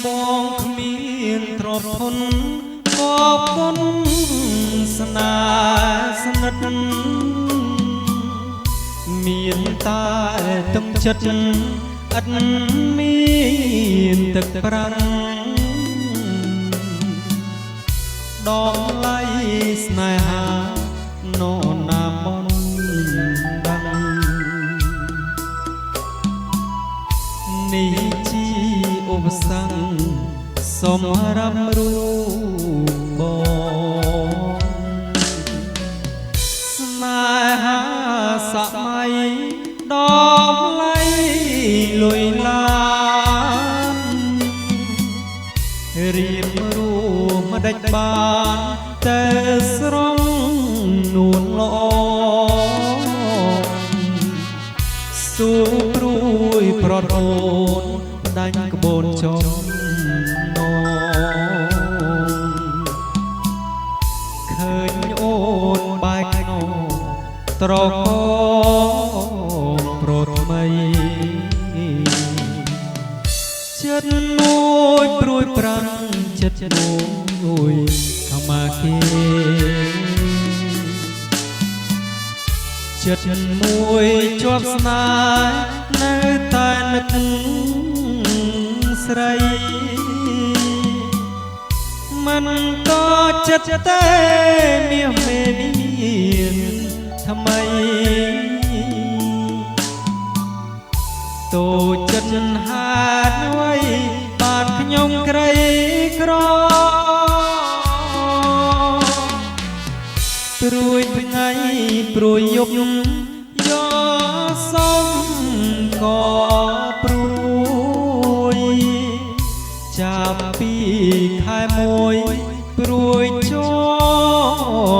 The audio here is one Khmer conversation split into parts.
បងគ្មានទ្រព្យធនក៏ពុនស្នេហ៍ស្និទ្ធមានតែទំចិត្តឥតមានទឹកប្រាំងដល់ឡៃស្នេហានរណាមិនដឹងនេះជាឧបសគ្គសូមរំរួបងស្នេហាសម័យដល់ឡៃលុយឡានរៀបរួមមិនដេចបានតែស្រងនួនល្អស៊ូព្រួយប្រត់អូនដាច់ក្បូនចំនឃើញអូនបែកខ្នងត្រកប្រត់មីចិត្តមួយព្រួយប្រាំងចិត្តមួយខមាគេចិត្តមួយជាប់ស្នេហ៍នៅតែនឹកស្រីមិនក៏ចិត្តតែមាសមេមានថ្មីតូចចិត្តហាតអ្វីបានខ្ញុំក្រីក្រព្រួយថ្ងៃព្រួយយប់យកសុំក៏ព្រួយចាប់ពីខែមួយព្រួយជា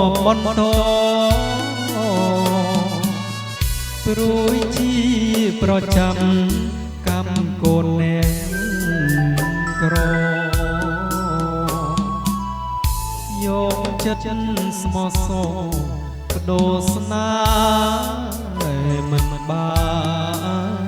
ប់បន្តព្រួយជាប្រចាំកម្មកូនអ្នកក្រយកចិត្តស្មោះសរបដូរស្នេហ៍មិនបាន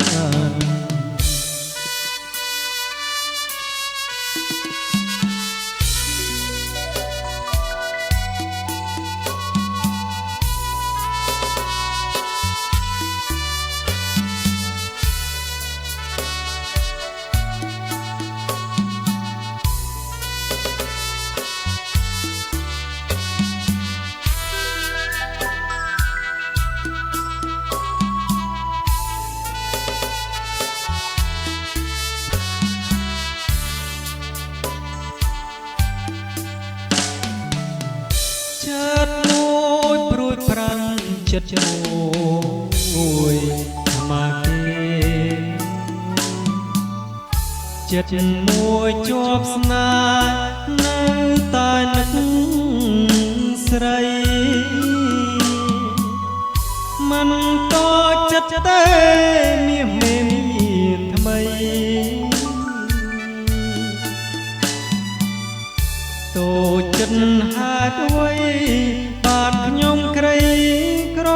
ចិត្តមួយព្រួយប្រាំងចិត្តមួយមកគេចិត្តមួយជាប់ស្នេហ៍នៅតែនឹកស្រីមិនក៏ចិត្តតែមាសមេមានថ្មីតូចចិត្តហាតអ្វីបានខ្ញុំក្រីក្រ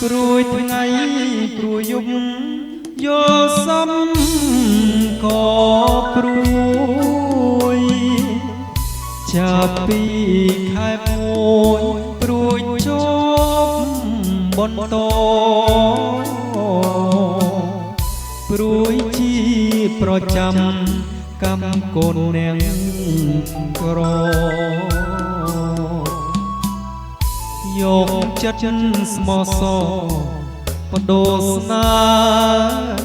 ព្រួយថ្ងៃព្រួយយប់យកសំក៏ព្រួយចាប់ពីខែមួយព្រួយជាប់បន្តព្រួយជាប្រចាំកម្មកូនអ្នកក្រយកចិត្តស្មោះសរបដូរស្នេហ៍